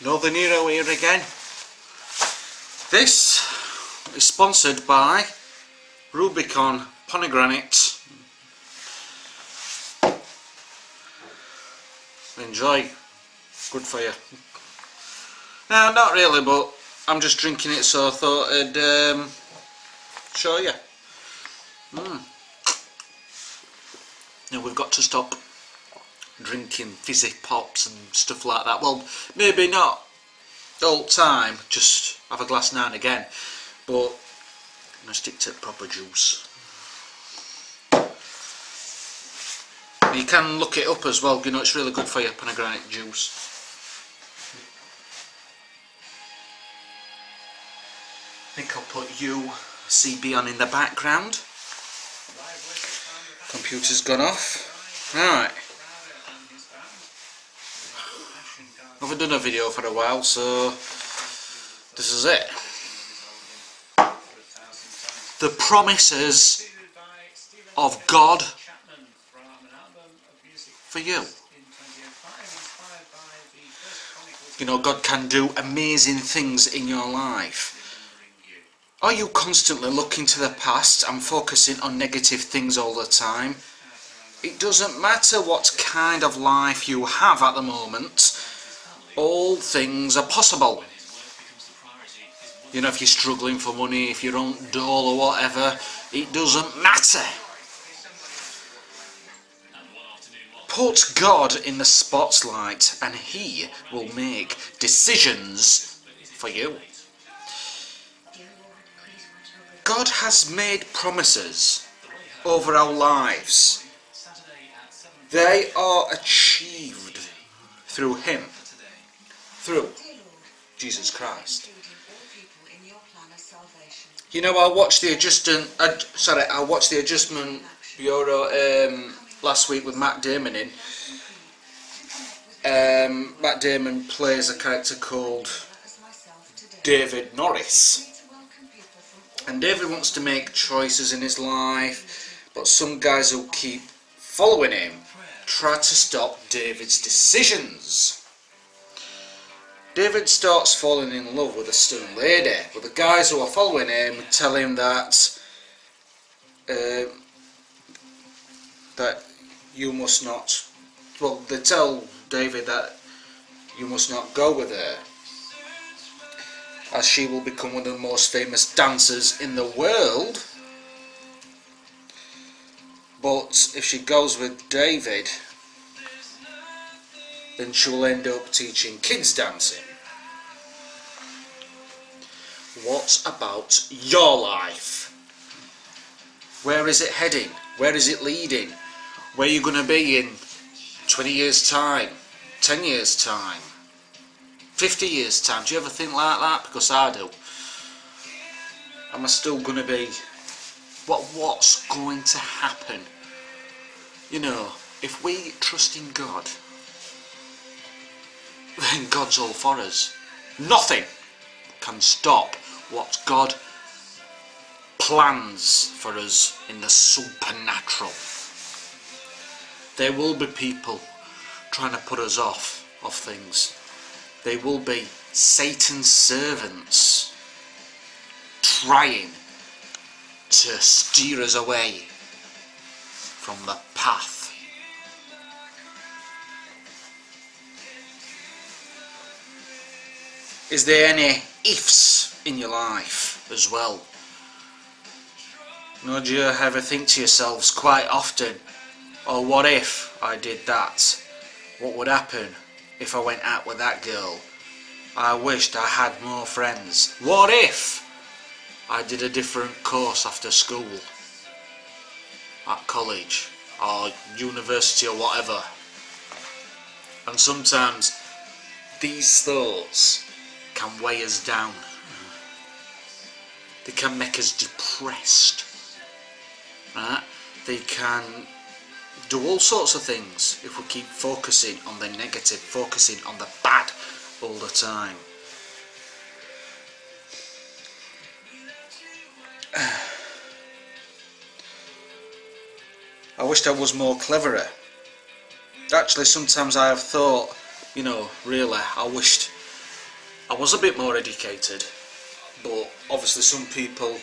Northern Hero here again. This is sponsored by Rubicon pomegranate. Enjoy. Good for you. No, not really, but I'm just drinking it, so I thought I'd show you. Now we've got to stop drinking fizzy pops and stuff like that. Well, maybe not all the time, just have a glass now and again, but I'm going to stick to proper juice. You can look it up as well, you know, it's really good for your pomegranate juice. I think I'll put UCB on in the background. Computer's gone off. Right. I haven't done a video for a while, so this is it. The promises of God for you. You know, God can do amazing things in your life. Are you constantly looking to the past and focusing on negative things all the time? It doesn't matter what kind of life you have at the moment, all things are possible. You know, if you're struggling for money, if you're on dole or whatever, it doesn't matter. Put God in the spotlight and He will make decisions for you. God has made promises over our lives. They are achieved through Him, through Jesus Christ. You know, I watched the Adjustment Bureau last week with Matt Damon in. Matt Damon plays a character called David Norris. And David wants to make choices in his life, but some guys who keep following him try to stop David's decisions. David starts falling in love with a certain lady, but the guys who are following him tell him that you must not, well, they tell David that you must not go with her, as she will become one of the most famous dancers in the world. But if she goes with David, then she will end up teaching kids dancing. What about your life? Where is it heading? Where is it leading? Where are you going to be in 20 years time? 10 years time? 50 years time? Do you ever think like that? Because I do. Am I still going to be... What's going to happen? You know, if we trust in God, then God's all for us. Nothing can stop what God plans for us in the supernatural. There will be people trying to put us off of things. They will be Satan's servants trying to steer us away from the path. Is there any ifs in your life as well? No, do you ever think to yourselves quite often, oh, what if I did that? What would happen if I went out with that girl? I wished I had more friends. What if I did a different course after school, at college or university or whatever? And sometimes these thoughts can weigh us down. They can make us depressed. Right? They can do all sorts of things if we keep focusing on the negative, focusing on the bad all the time. I wished I was more cleverer. Actually, sometimes I have thought, you know, really, I wished I was a bit more educated, but obviously some people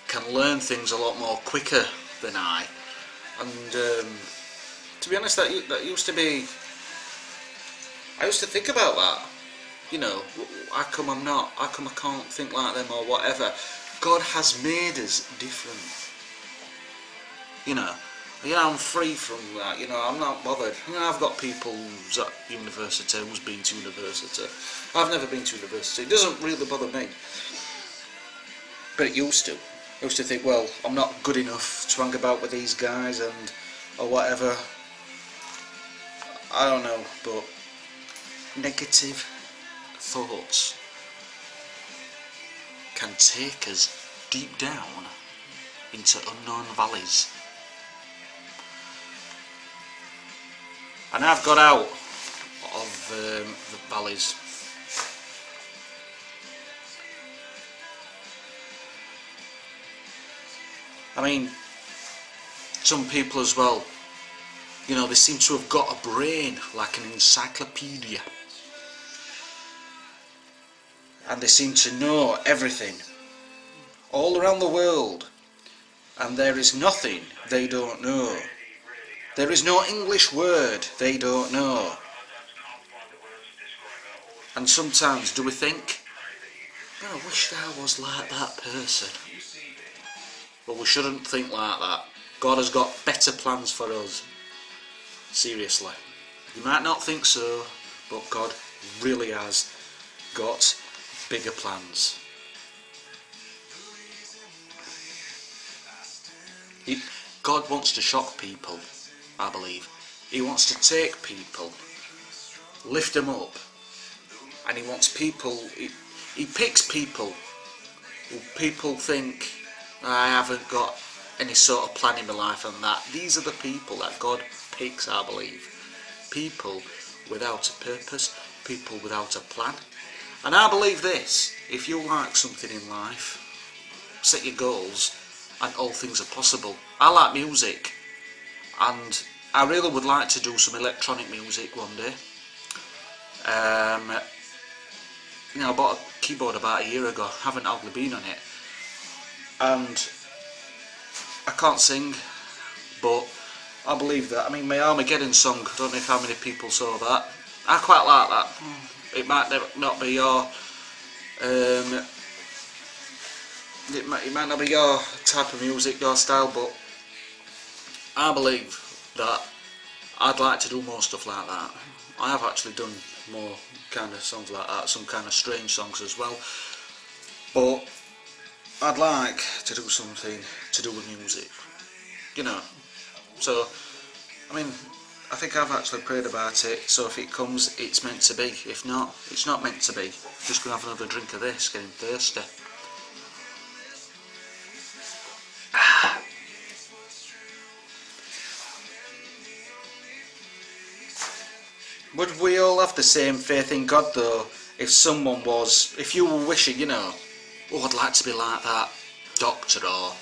can learn things a lot more quicker than I. And to be honest, that used to be. I used to think about that. You know, how come I'm not? How come I can't think like them or whatever? God has made us different. You know, I'm free from that. You know, I'm not bothered. You know, I've got people who's at university, who's been to university. I've never been to university. It doesn't really bother me. But it used to. I used to think, well, I'm not good enough to hang about with these guys and or whatever. I don't know, but negative thoughts can take us deep down into unknown valleys. And I've got out of the valleys. I mean, some people as well, you know, they seem to have got a brain like an encyclopedia. And they seem to know everything all around the world, and there is nothing they don't know. There is no English word they don't know. And sometimes do we think, oh, I wish I was like that person. But we shouldn't think like that. God has got better plans for us. Seriously. You might not think so, but God really has got bigger plans. God wants to shock people, I believe. He wants to take people, lift them up, and he wants people, he picks people who people think, I haven't got any sort of plan in my life and that. These are the people that God picks, I believe. People without a purpose, people without a plan. And I believe this, if you like something in life, set your goals and all things are possible. I like music, and I really would like to do some electronic music one day. You know, I bought a keyboard about a year ago, haven't hardly been on it. And I can't sing, but I believe that. I mean, my Armageddon song, I don't know how many people saw that. I quite like that. It might not be your it might not be your type of music, your style, but I believe that I'd like to do more stuff like that. I have actually done more kind of songs like that, some kind of strange songs as well, but I'd like to do something to do with music, you know. So, I mean, I think I've actually prayed about it, so if it comes, it's meant to be. If not, it's not meant to be. Just gonna have another drink of this, getting thirsty. Would we all have the same faith in God though, if you were wishing, you know, oh, I'd like to be like that doctor or,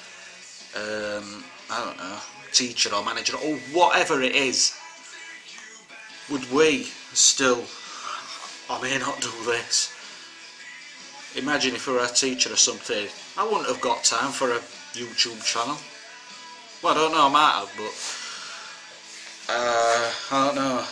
I don't know, teacher or manager or whatever it is, would we still, I may not do this. Imagine if we were a teacher or something, I wouldn't have got time for a YouTube channel. Well, I don't know, I might have, but, I don't know.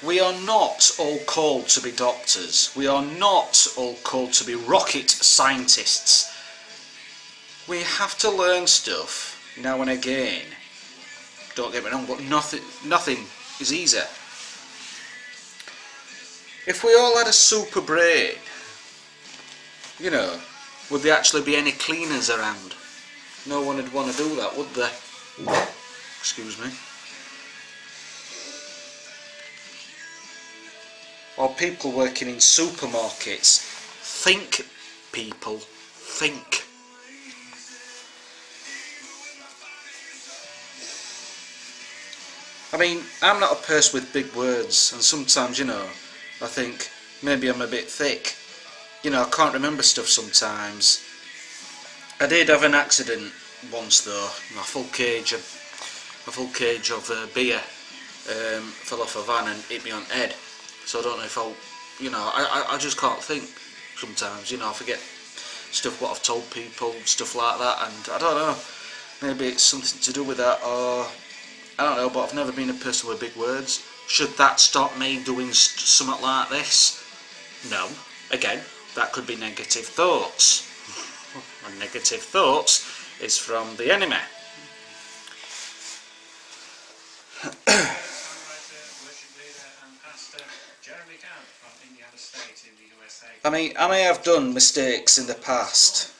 We are not all called to be doctors. We are not all called to be rocket scientists. We have to learn stuff now and again. Don't get me wrong, but nothing is easy. If we all had a super brain, you know, would there actually be any cleaners around? No one would want to do that, would they? Excuse me. Or people working in supermarkets. Think, people, think. I mean, I'm not a person with big words, and sometimes, you know, I think maybe I'm a bit thick. You know, I can't remember stuff sometimes. I did have an accident once though, a full cage of beer, fell off a van and hit me on the head. So I don't know if I just can't think sometimes, I forget stuff what I've told people, stuff like that, and I don't know, maybe it's something to do with that, or I don't know, but I've never been a person with big words. Should that stop me doing something like this? No. Again, that could be negative thoughts. And negative thoughts is from the enemy. I mean, I may have done mistakes in the past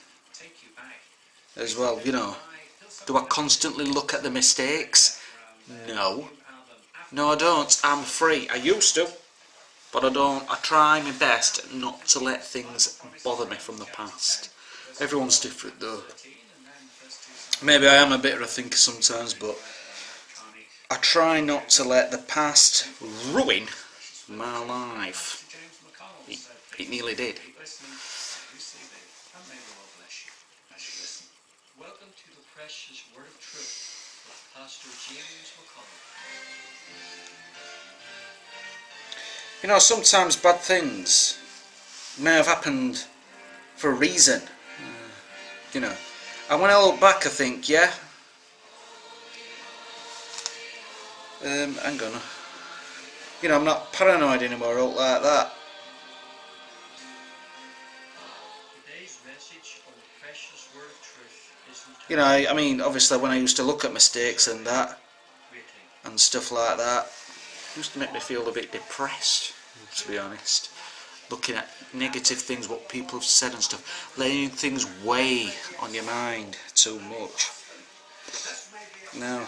as well, Do I constantly look at the mistakes? No. No, I don't. I'm free. I used to, but I don't. I try my best not to let things bother me from the past. Everyone's different though. Maybe I am a bit of a thinker sometimes, but I try not to let the past ruin my life. It nearly did. Welcome to the precious word of truth with Pastor James McConnell. Sometimes bad things may have happened for a reason. And when I look back, I think, yeah. Hang on. I'm not paranoid anymore, or like that. Today's message on the precious word of truth is I mean, obviously when I used to look at mistakes and that, and stuff like that, it used to make me feel a bit depressed, to be honest. Looking at negative things, what people have said and stuff, letting things weigh on your mind too much. Now,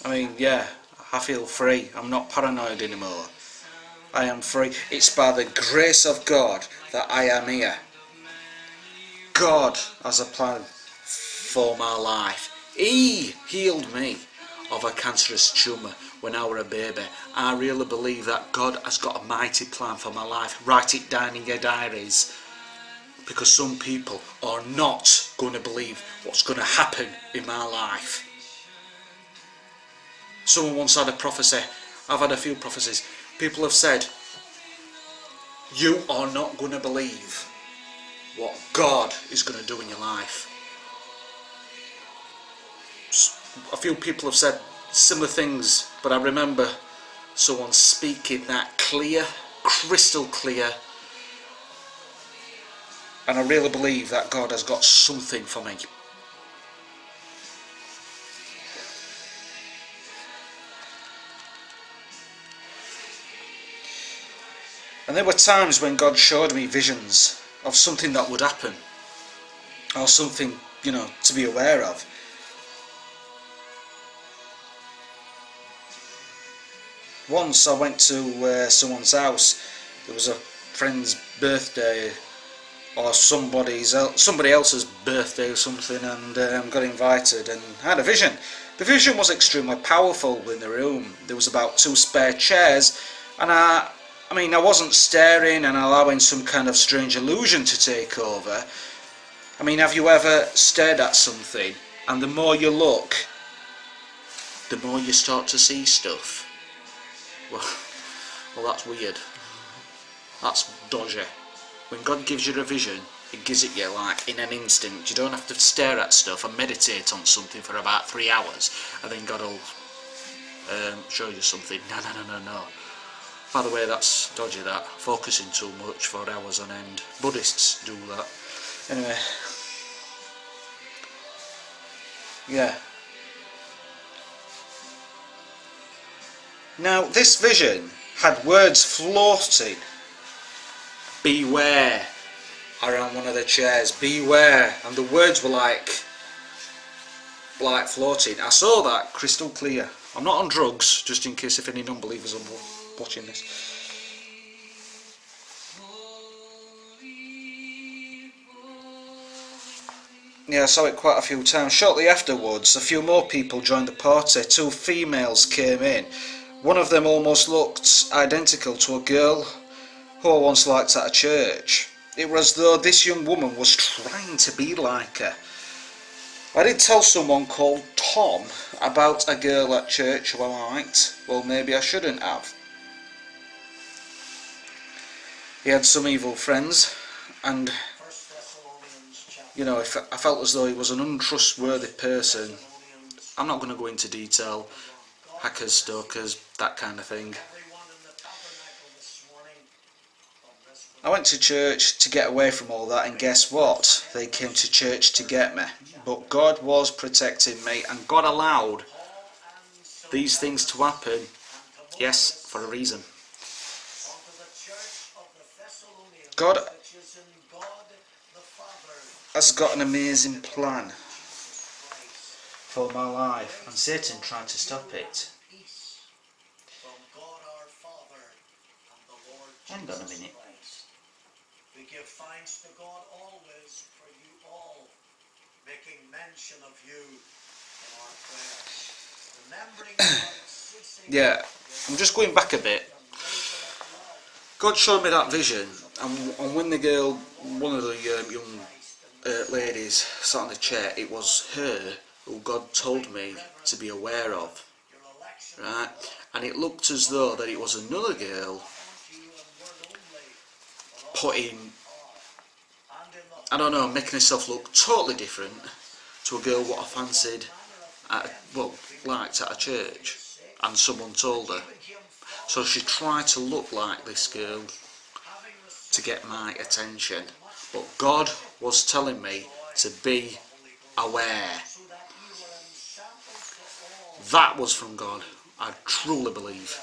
I mean, yeah, I feel free. I'm not paranoid anymore. I am free. It's by the grace of God that I am here. God has a plan for my life. He healed me of a cancerous tumour when I was a baby. I really believe that God has got a mighty plan for my life. Write it down in your diaries, because some people are not going to believe what's going to happen in my life. Someone once had a prophecy. I've had a few prophecies. People have said, you are not going to believe what God is going to do in your life. A few people have said similar things, but I remember someone speaking that clear, crystal clear, and I really believe that God has got something for me. And there were times when God showed me visions of something that would happen, or something, to be aware of. Once I went to someone's house. There was a friend's birthday, or somebody else's birthday or something, and got invited, and I had a vision. The vision was extremely powerful in the room. There was about 2 spare chairs, and I wasn't staring and allowing some kind of strange illusion to take over. I mean, have you ever stared at something, and the more you look, the more you start to see stuff? Well, that's weird. That's dodgy. When God gives you a vision, He gives it you like in an instant. You don't have to stare at stuff and meditate on something for about 3 hours, and then God will show you something. No. By the way, that's dodgy, that. Focusing too much for hours on end. Buddhists do that. Anyway. Yeah. Now, this vision had words floating. Beware, around one of the chairs. Beware. And the words were like floating. I saw that crystal clear. I'm not on drugs, just in case if any non-believers are watching this. Yeah, I saw it quite a few times. Shortly afterwards, a few more people joined the party. 2 females came in. One of them almost looked identical to a girl who I once liked at a church. It was as though this young woman was trying to be like her. I did tell someone called Tom about a girl at church who I liked. Well, maybe I shouldn't have. He had some evil friends, and you know, if I felt as though he was an untrustworthy person. I'm not going to go into detail, hackers, stalkers, that kind of thing. I went to church to get away from all that, and guess what? They came to church to get me. But God was protecting me, and God allowed these things to happen, yes, for a reason. God has got an amazing plan for my life, and Satan tried to stop it. Hang on a minute. We give thanks to God always for you all, making mention of you in our prayers. Remembering Yeah, I'm just going back a bit. God showed me that vision, and when the girl, one of the young ladies sat on the chair, it was her who God told me to be aware of, right? And it looked as though that it was another girl putting, I don't know, making herself look totally different to a girl what I fancied, liked at a church, and someone told her. So she tried to look like this girl to get my attention, but God was telling me to be aware. That was from God, I truly believe.